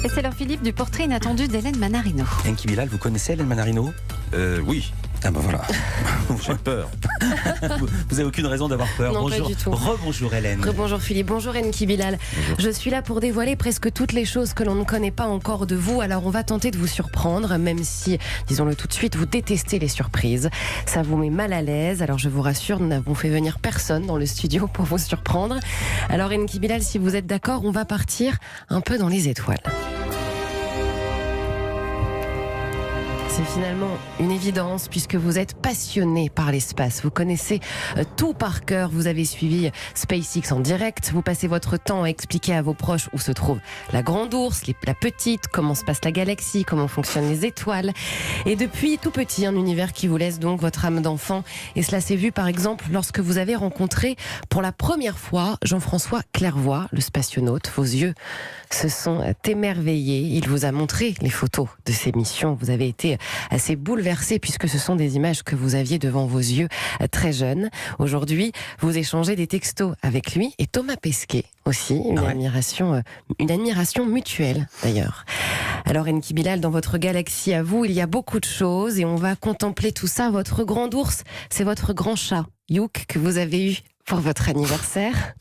Et c'est l'heure, Philippe, du portrait inattendu d'Hélène Manarino. Enki Bilal, vous connaissez Hélène Manarino? Oui. Ah ben voilà. J'ai peur. Vous avez aucune raison d'avoir peur. Non, Bonjour. pas du tout. Rebonjour Hélène. Bonjour Philippe, bonjour Enki Bilal. Bonjour. Je suis là pour dévoiler presque toutes les choses que l'on ne connaît pas encore de vous. Alors on va tenter de vous surprendre, même si, disons-le tout de suite, vous détestez les surprises. Ça vous met mal à l'aise. Alors je vous rassure, nous n'avons fait venir personne dans le studio pour vous surprendre. Alors Enki Bilal, si vous êtes d'accord, on va partir un peu dans les étoiles. C'est finalement une évidence puisque vous êtes passionné par l'espace. Vous connaissez tout par cœur. Vous avez suivi SpaceX en direct. Vous passez votre temps à expliquer à vos proches où se trouve la grande ours, la petite, comment se passe la galaxie, comment fonctionnent les étoiles. Et depuis tout petit, un univers qui vous laisse donc votre âme d'enfant. Et cela s'est vu par exemple lorsque vous avez rencontré pour la première fois Jean-François Clairvoy, le spationaute. Vos yeux se sont émerveillés. Il vous a montré les photos de ses missions. Vous avez été assez bouleversé puisque ce sont des images que vous aviez devant vos yeux très jeunes. Aujourd'hui, vous échangez des textos avec lui et Thomas Pesquet aussi, une admiration mutuelle d'ailleurs. Alors Enki Bilal, dans votre galaxie à vous, il y a beaucoup de choses et on va contempler tout ça. Votre grand ours, c'est votre grand chat, Youk, que vous avez eu pour votre anniversaire.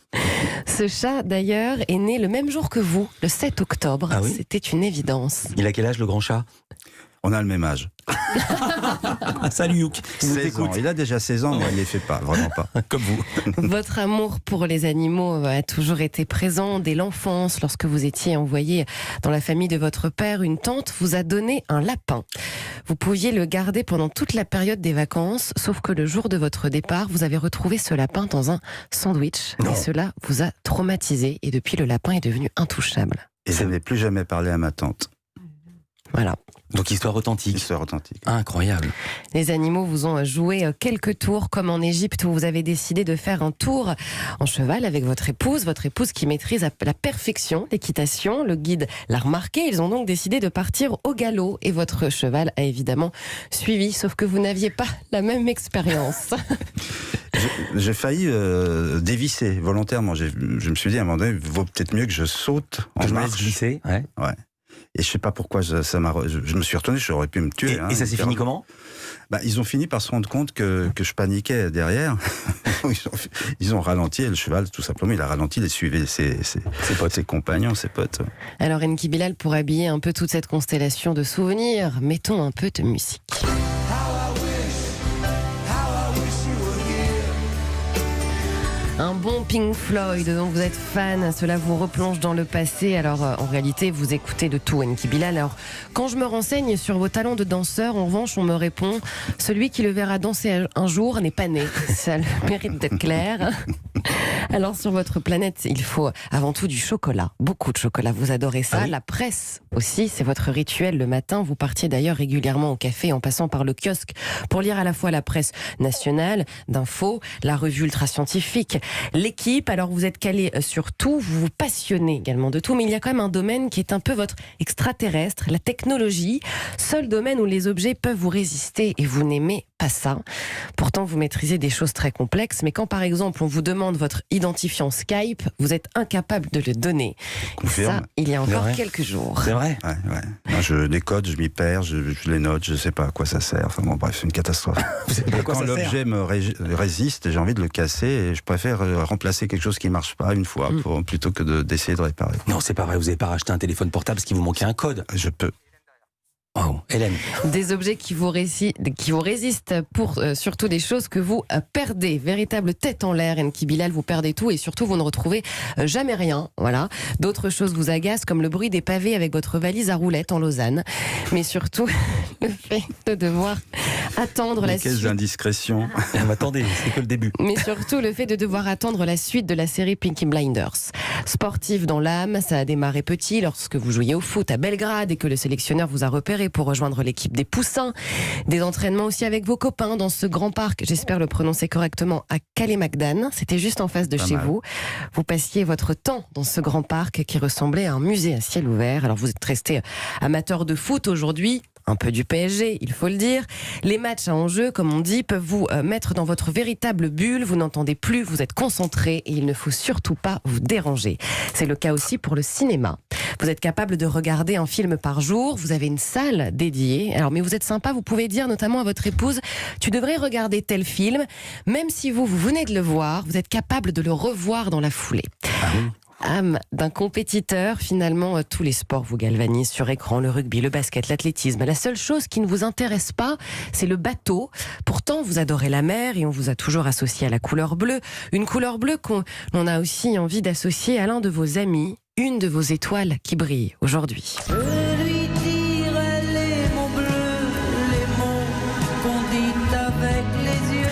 Ce chat, d'ailleurs, est né le même jour que vous, le 7 octobre. Ah oui ? C'était une évidence. Il a quel âge le grand chat? On a le même âge. Salut Youk. Il nous 16 ans. écoute. Il a déjà 16 ans, moi il ne les fait pas, vraiment pas. Comme vous. Votre amour pour les animaux a toujours été présent dès l'enfance. Lorsque vous étiez envoyé dans la famille de votre père, une tante vous a donné un lapin. Vous pouviez le garder pendant toute la période des vacances, sauf que le jour de votre départ, vous avez retrouvé ce lapin dans un sandwich. Non. Et cela vous a traumatisé. Et depuis, le lapin est devenu intouchable. Et je n'ai plus jamais parlé à ma tante. Voilà. Donc histoire authentique. Histoire authentique. Incroyable. Les animaux vous ont joué quelques tours, comme en Égypte où vous avez décidé de faire un tour en cheval avec votre épouse qui maîtrise à la perfection l'équitation. Le guide l'a remarqué, ils ont donc décidé de partir au galop et votre cheval a évidemment suivi, sauf que vous n'aviez pas la même expérience. J'ai failli dévisser volontairement. Je me suis dit à un moment donné, il vaut peut-être mieux que je saute en Je me laisse marche. glisser. Ouais. Ouais. Et je sais pas pourquoi je me suis retourné, j'aurais pu me tuer. Et ça s'est fini comment? Ils ont fini par se rendre compte que je paniquais derrière. Ils ont ralenti, et le cheval, tout simplement, il a ralenti, il suivait ses compagnons, ses potes. Alors Enki Bilal, pour habiller un peu toute cette constellation de souvenirs, mettons un peu de musique. Un bon Pink Floyd dont vous êtes fan, cela vous replonge dans le passé. Alors en réalité, vous écoutez de tout, Enki Bilal. Alors quand je me renseigne sur vos talents de danseur, en revanche, on me répond « Celui qui le verra danser un jour n'est pas né ». Ça a le mérite d'être clair. Alors sur votre planète, il faut avant tout du chocolat, beaucoup de chocolat. Vous adorez ça. Ah oui. La presse aussi, c'est votre rituel le matin. Vous partiez d'ailleurs régulièrement au café en passant par le kiosque pour lire à la fois la presse nationale, d'info, la revue ultra-scientifique, l'équipe. Alors vous êtes calé sur tout, vous vous passionnez également de tout, mais il y a quand même un domaine qui est un peu votre extraterrestre, la technologie, seul domaine où les objets peuvent vous résister et vous n'aimez pas ça. Pourtant vous maîtrisez des choses très complexes, mais quand par exemple on vous demande votre identifiant Skype, vous êtes incapable de le donner. Confirme. Ça, il y a encore vrai. quelques jours. C'est vrai. Ouais. Moi, je décode, je m'y perds, je les note, je sais pas à quoi ça sert. Enfin bon, bref, c'est une catastrophe. Vous savez pas à quoi Quand ça sert. l'objet me résiste, j'ai envie de le casser et je préfère remplacer quelque chose qui marche pas une fois plutôt que d'essayer de réparer. Non, c'est pas vrai. Vous n'avez pas racheté un téléphone portable parce qu'il vous manquait un code. Je peux. Oh, Hélène. Des objets qui vous résistent pour surtout des choses que vous perdez. Véritable tête en l'air, Enki Bilal, vous perdez tout et surtout vous ne retrouvez jamais rien. Voilà. D'autres choses vous agacent comme le bruit des pavés avec votre valise à roulettes en Lausanne. Mais surtout le fait de devoir attendre la Quelles suite. indiscrétions. Attendez, c'est que le début. Mais surtout le fait de devoir attendre la suite de la série Peaky Blinders. Sportif dans l'âme, ça a démarré petit lorsque vous jouiez au foot à Belgrade et que le sélectionneur vous a repéré pour rejoindre l'équipe des Poussins. Des entraînements aussi avec vos copains dans ce grand parc, j'espère le prononcer correctement, à Calais-Magdan. C'était juste en face de chez vous. Vous passiez votre temps dans ce grand parc qui ressemblait à un musée à ciel ouvert. Alors vous êtes resté amateur de foot aujourd'hui. Un peu du PSG, il faut le dire. Les matchs à enjeu, comme on dit, peuvent vous mettre dans votre véritable bulle. Vous n'entendez plus, vous êtes concentré et il ne faut surtout pas vous déranger. C'est le cas aussi pour le cinéma. Vous êtes capable de regarder un film par jour. Vous avez une salle dédiée. Alors, mais vous êtes sympa. Vous pouvez dire notamment à votre épouse, tu devrais regarder tel film. Même si vous venez de le voir, vous êtes capable de le revoir dans la foulée. Ah oui. Âme d'un compétiteur, finalement, tous les sports vous galvanisent sur écran, le rugby, le basket, l'athlétisme. La seule chose qui ne vous intéresse pas, c'est le bateau. Pourtant, vous adorez la mer et on vous a toujours associé à la couleur bleue. Une couleur bleue qu'on a aussi envie d'associer à l'un de vos amis, une de vos étoiles qui brille aujourd'hui. Je lui dirai les mots bleus, les mots qu'on dit avec les yeux.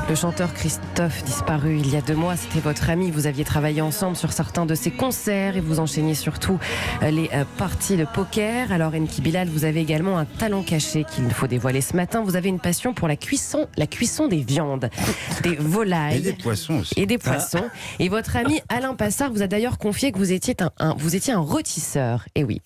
Le chanteur Christophe, disparu il y a 2 mois, c'était votre ami. Vous aviez travaillé ensemble sur certains de ses concerts et vous enchaîniez surtout les parties de poker. Alors Enki Bilal, vous avez également un talent caché qu'il faut dévoiler ce matin. Vous avez une passion pour la cuisson des viandes, des volailles. Et des poissons aussi. Et des poissons. Et votre ami Alain Passard vous a d'ailleurs confié que vous étiez un rôtisseur. Et oui.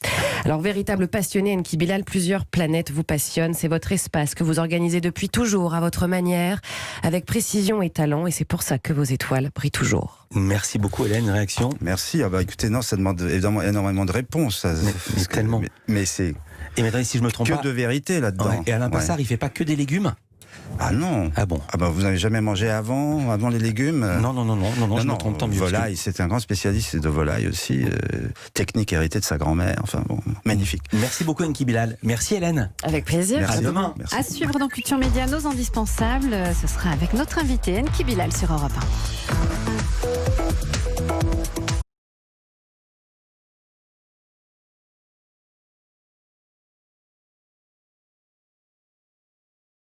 Alors, véritable passionné, Enki Bilal, plusieurs planètes vous passionnent. C'est votre espace que vous organisez depuis toujours à votre manière, avec précision et talent. Et c'est pour ça que vos étoiles brillent toujours. Merci beaucoup, Hélène. Une réaction? Merci. Ah bah écoutez, non, ça demande évidemment énormément de réponses. Mais tellement. Mais c'est Et maintenant, si je me trompe que pas. de vérité là-dedans. Ouais. Et Alain Passard, il fait pas que des légumes? Ah non. Ah bon? Ah bah vous n'avez jamais mangé avant les légumes? Non, je me trompe, tant mieux. Volaille, c'était un grand spécialiste de volaille aussi. Technique héritée de sa grand-mère. Enfin bon, magnifique. Merci beaucoup, Enki Bilal. Merci, Hélène. Avec plaisir. Merci. À demain. Merci. À suivre dans Culture Média, nos indispensables. Ce sera avec notre invité Enki Bilal sur Europe 1.